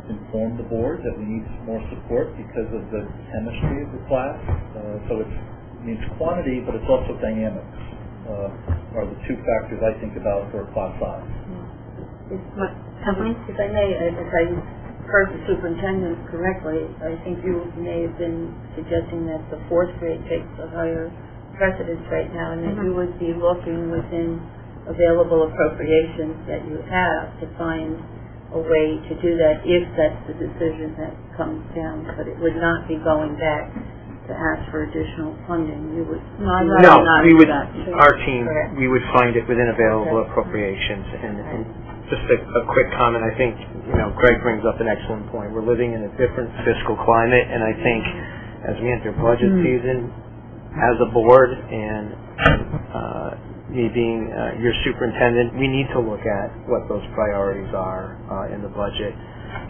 inform the board that we need more support because of the chemistry of the class, so it means quantity, but it's also dynamics, are the two factors I think about for a class size. If I may, if I heard the superintendent correctly, I think you may have been suggesting that the fourth grade takes a higher precedence right now, and that you would be looking within available appropriations that you have to find a way to do that if that's the decision that comes down, but it would not be going back to ask for additional funding. You would we would, our team, Correct. we would find it within available appropriations. And just a quick comment, I think, Greg brings up an excellent point. We're living in a different fiscal climate, and I think as we enter budget season, as a board and me being your superintendent, we need to look at what those priorities are in the budget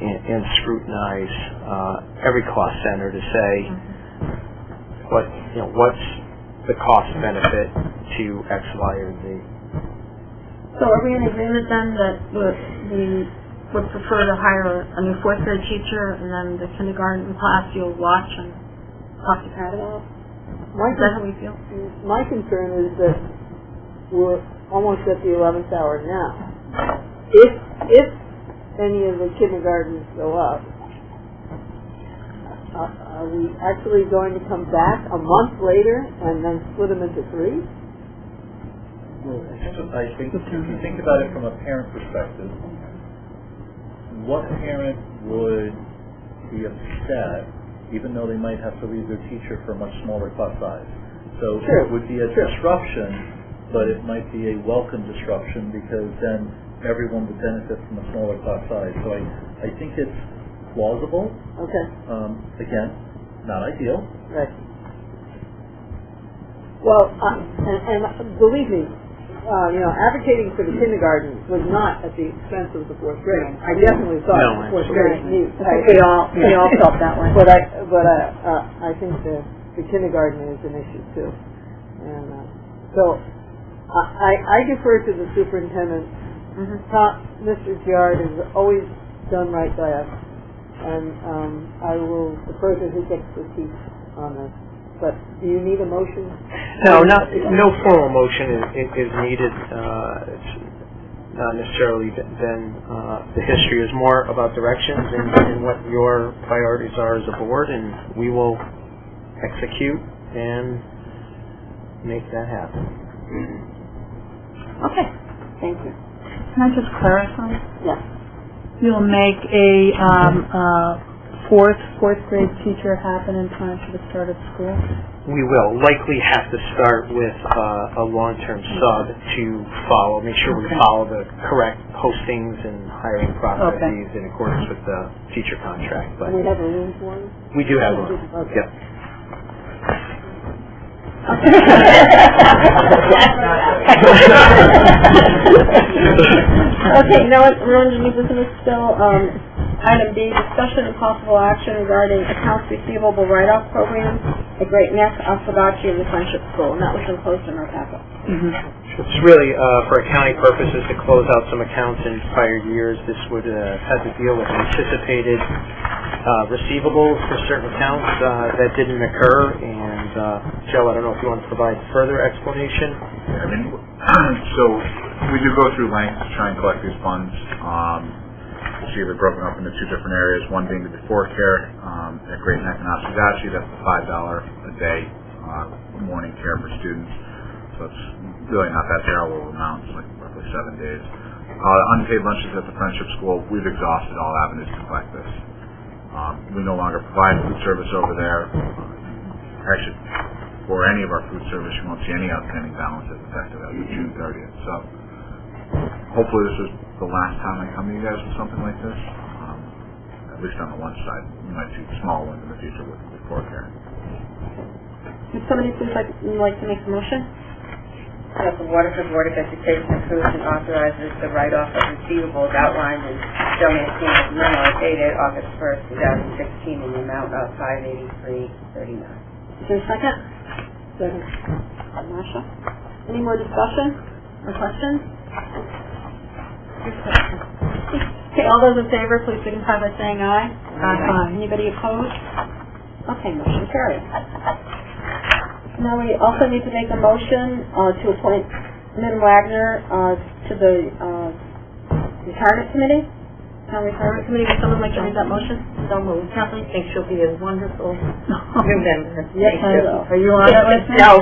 and scrutinize every cost center to say what's the cost benefit to X, Y, or Z. So are we in agreement then that we would prefer to hire a new fourth grade teacher, and then the kindergarten class you'll watch and talk to Pat about? Is that how we feel? My concern is that we're almost at the 11th hour now. If any of the kindergartens go up, are we actually going to come back a month later and then split them into three? Well, I think if you think about it from a parent perspective, what parent would be upset even though they might have to leave their teacher for a much smaller class size? So it would be a disruption, but it might be a welcome disruption because then everyone would benefit from a smaller class size. So I think it's plausible. Okay. Again, not ideal. Right. Well, and believe me, advocating for the kindergarten was not at the expense of the fourth grade. I definitely thought the fourth grade needs. I think we all felt that way. But I think the kindergarten is an issue too, and so I defer to the superintendent. Mr. Giard has always done right by us, and I will defer to his expertise on this. But do you need a motion? No, no formal motion is needed. It's not necessarily been the history. Is more about directions and what your priorities are as a board, and we will execute and make that happen. Okay. Thank you. Can I just clarify? Yes. You'll make a fourth grade teacher happen in time for the start of school? We will likely have to start with a long-term sub to follow, make sure we follow the correct postings and hiring processes in accordance with the teacher contract. But we have a room for him? We do have one. Okay. Yep. Okay, now we're on to new business still. Item B, discussion and possible action regarding accounts receivable write-off program at Great Neck, Oswegatchie, and the Friendship School, and that was enclosed in our packet. It's really for accounting purposes to close out some accounts in prior years. This would have to deal with anticipated receivables for certain accounts that didn't occur. And Joe, I don't know if you want to provide further explanation. I mean, so we do go through lengths to try and collect these funds. You see they're broken up into two different areas, one being the before care at Great Neck and Oswegatchie. That's the $5 a day morning care for students. So it's really not that terrible amount. It's like roughly 7 days. Unpaid lunches at the Friendship School, we've exhausted all avenues to collect this. We no longer provide food service over there. Actually, for any of our food service, you won't see any outstanding balances effective as of June 30th. So hopefully this is the last time I come to you guys with something like this, at least on the lunch side. You might see small ones in the future with before care. Would somebody please like to make a motion? That the Waterford Board of Education approves and authorizes the write-off of receivables outlined in Joe Mancini's memo dated August 1st, 2016 in the amount of $583.39. Is there a second? Second. Marcia? Any more discussion or questions? Okay, all those in favor, please signify by saying aye. Aye. Anybody opposed? Okay, motion carried. Now we also need to make a motion to appoint Lynn Wagner to the retirement committee. Town retirement committee. Would someone like to read that motion? So moved. Kathleen thinks she'll be a wonderful new member. Yes, I will. Are you on it with me? No.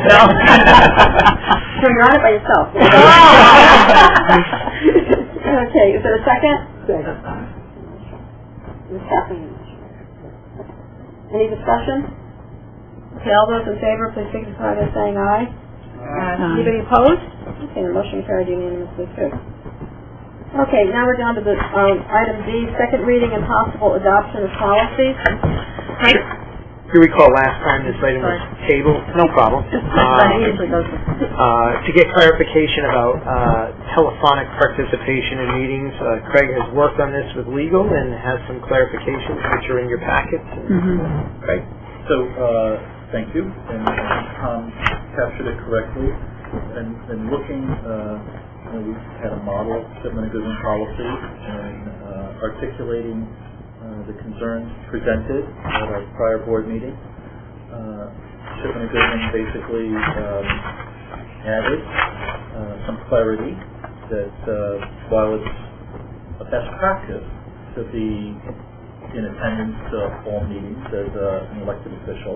So you're on it by yourself. Okay, is there a second? Second. Ms. Kathleen. Any discussion? Okay, all those in favor, please signify by saying aye. Anybody opposed? Okay, the motion carried unanimously too. Okay, now we're down to the item D, second reading and possible adoption of policies. If you recall last time this item was tabled, no problem. To get clarification about telephonic participation in meetings, Craig has worked on this with legal and has some clarifications which are in your packets. Craig? So, thank you, and Tom captured it correctly. And looking, we had a model shipment and goods policy, and articulating the concerns presented at our prior board meeting. Shipment and Goodman basically added some clarity that while it's a best practice to be in attendance to all meetings as an elected official,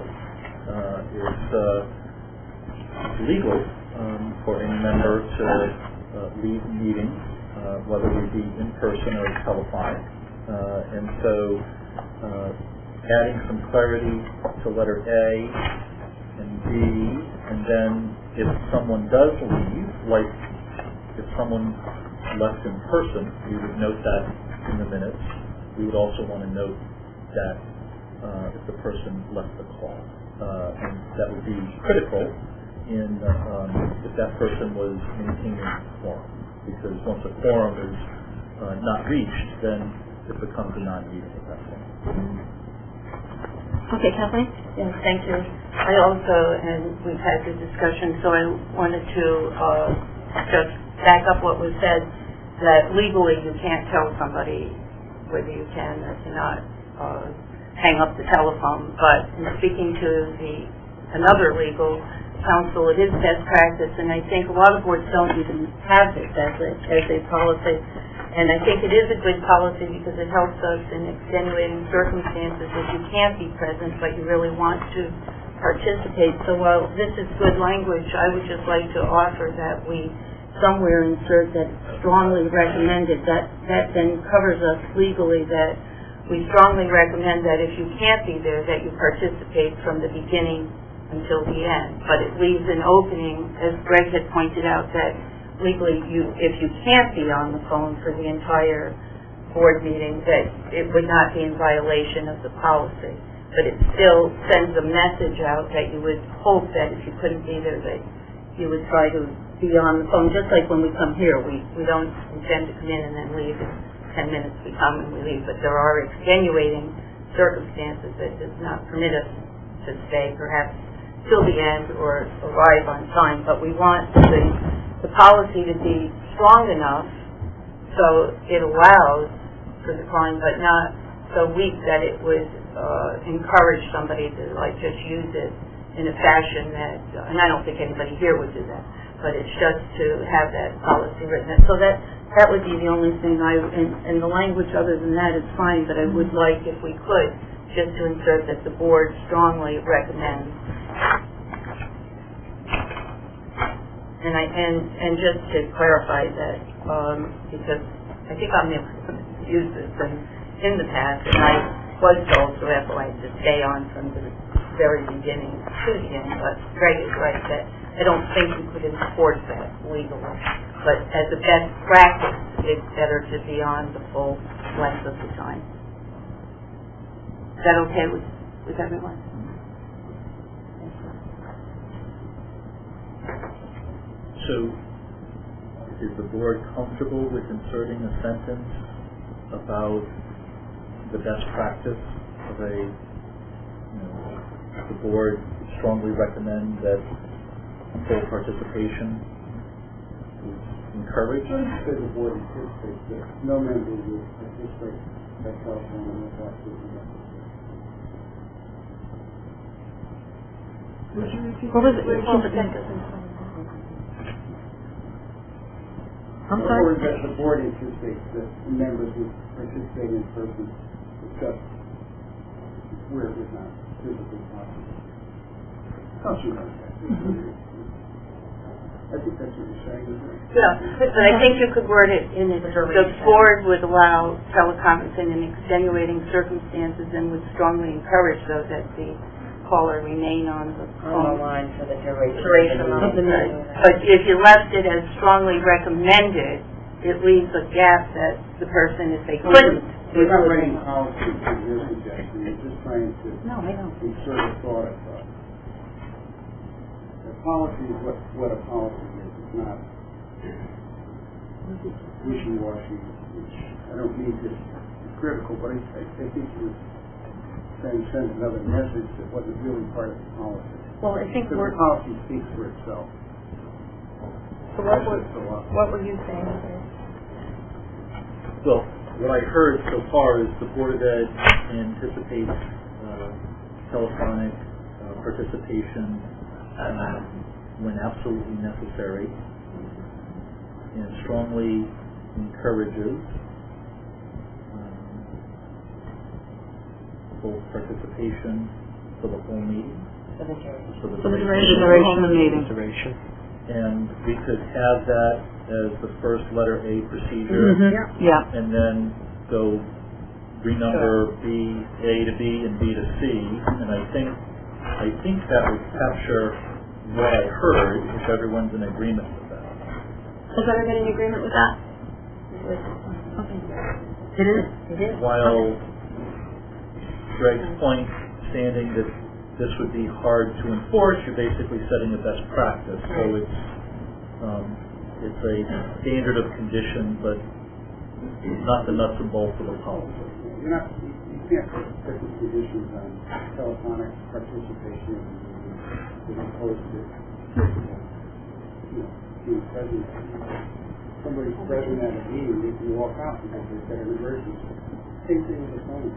it's legal for any member to lead meetings, whether it be in person or telephonic. And so adding some clarity to letter A and B, and then if someone does leave, like if someone left in person, we would note that in the minutes. We would also want to note that if the person left the call. And that would be critical in if that person was maintaining a quorum, because once a quorum is not reached, then it becomes a non-meeting at that point. Okay, Kathleen? Yes, thank you. I also, and we've had the discussion, so I wanted to just back up what was said, that legally you can't tell somebody whether you can or cannot hang up the telephone, but in speaking to another legal counsel, it is best practice, and I think a lot of boards don't even have this as a policy. And I think it is a good policy because it helps us in extenuating circumstances if you can't be present but you really want to participate. So while this is good language, I would just like to offer that we somewhere insert that strongly recommended. That then covers us legally, that we strongly recommend that if you can't be there, that you participate from the beginning until the end. But it leaves an opening, as Greg had pointed out, that legally, if you can't be on the phone for the entire board meeting, that it would not be in violation of the policy. But it still sends a message out that you would hope that if you couldn't be there, that you would try to be on the phone. Just like when we come here, we don't intend to come in and then leave in 10 minutes. We come and we leave. But there are extenuating circumstances that does not permit us to stay, perhaps till the end or arrive on time. But we want the policy to be strong enough so it allows for the calling, but not so weak that it would encourage somebody to just use it in a fashion that, and I don't think anybody here would do that, but it's just to have that policy written. So that would be the only thing and the language other than that is fine, but I would like, if we could, just to insert that the board strongly recommends. And just to clarify that, because I think I'm the only one that's used this in the past, and I was told to therefore I had to stay on from the very beginning to the end, but Greg is right that I don't think you could enforce that legally. But as a best practice, it's better to be on the full length of the time. Is that okay with everyone? So, is the board comfortable with inserting a sentence about the best practice of the board strongly recommend that full participation encourage. Because the board anticipates that no member will participate by telephone unless absolutely necessary. What was it? I'm Or sorry? that the board anticipates that members who participate in person discuss where it was not physically possible. Something like that. I think that's what you're saying, isn't it? Yeah, but I think you could word it in it, the board would allow teleconferencing in extenuating circumstances and would strongly encourage though that the caller remain on the phone line for the duration of the meeting. But if you left it as strongly recommended, it leaves a gap that the person, if they couldn't, We're not writing policy for your suggestion, we're just trying to No, I don't. insert a thought across. The policy is what a policy is, it's not wishy-washy, which I don't mean to be critical, but I think you're trying to send another message that wasn't really part of the policy. Well, I think Because the policy speaks for itself. So what were you saying? Well, what I heard so far is the Board of Ed anticipates telephonic participation when absolutely necessary, and strongly encourages full participation for the whole meeting. For the Duration of the meeting. Duration. And we could have that as the first letter A procedure, Yeah. and then go renumber B, A to B, and B to C, and I think that would capture what I heard, if everyone's in agreement with that. Is everybody in agreement with that? It is. While Greg's point, standing that this would be hard to enforce, you're basically setting a best practice, so it's a standard of condition, but not the nuts and bolts of the policy. You can't put different conditions on telephonic participation as opposed to being present. Somebody's present at a meeting, they can walk out because they've got an emergency. Same thing with the phone.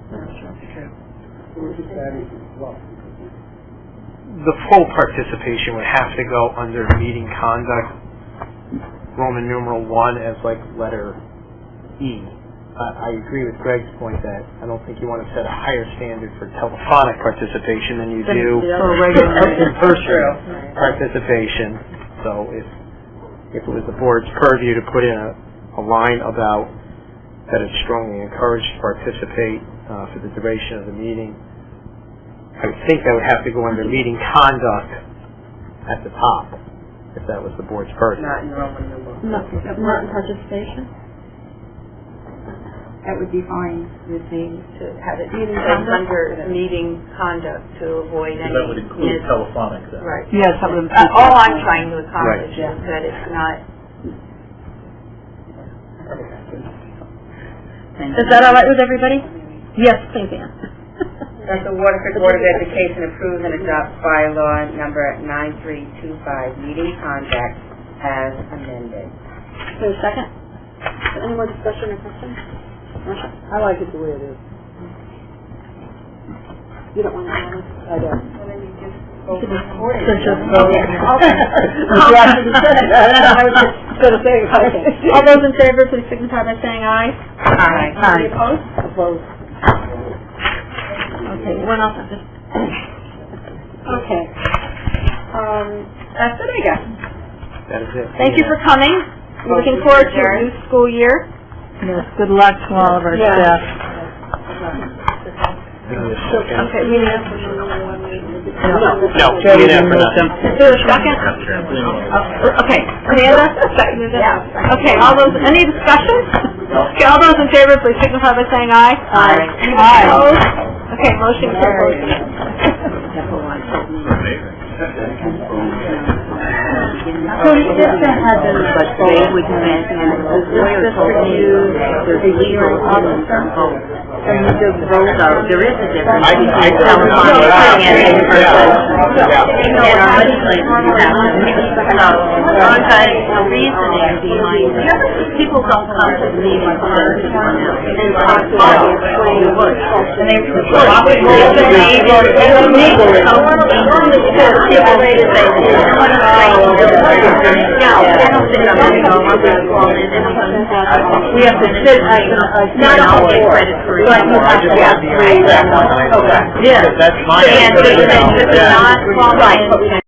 So we're just adding some fluff. The full participation would have to go under meeting conduct, Roman numeral 1 as like letter E. I agree with Greg's point that I don't think you want to set a higher standard for telephonic participation than you do For regular in-person participation. So if it was the board's purview to put in a line about that it's strongly encouraged to participate for the duration of the meeting, I would think that would have to go under meeting conduct at the top, if that was the board's purview. Not in Roman numerals. Not in participation? That would be fine with me to have it Meeting under meeting conduct to avoid So any. that would include telephonic then. Right. Yes, that would. All I'm trying to accomplish Right. is that it's not. Is that all right with everybody? Yes, please, Ann. That the Waterford Board of Education approves and adopts bylaw number 9325, meeting conduct as amended. Is there a second? Any more discussion or questions? Marcia? I like it the way it is. You don't want to add it? I don't. So just vote. Okay. You actually said it. I was just going to say, okay. All those in favor, please signify by saying aye. Aye. Any opposed? Opposed. Okay, one else. Okay. That's it, I guess. That is it. Thank you for coming. We're looking forward to your new school year. Yes, good luck to all of our Yeah. staff. Okay, we need No, we didn't have for nothing. Is there a second? Okay, Amanda? Seconded it? Yeah. Okay, all those, any discussion? Okay, all those in favor, please signify by saying aye. Aye. Anybody opposed? Okay, motion carries. So just to have them, but they would mention, and the lawyer told me, there's a legal officer. And the vote, there is a difference I between agree. telephonic and in-person. Yeah. And our legislators have to. So, the reasoning behind it, people don't come to the meeting to everyone else. And talk about the wood. And they we have to sit, not all get credit for it. Yeah. Yeah. That's my. And if it's not,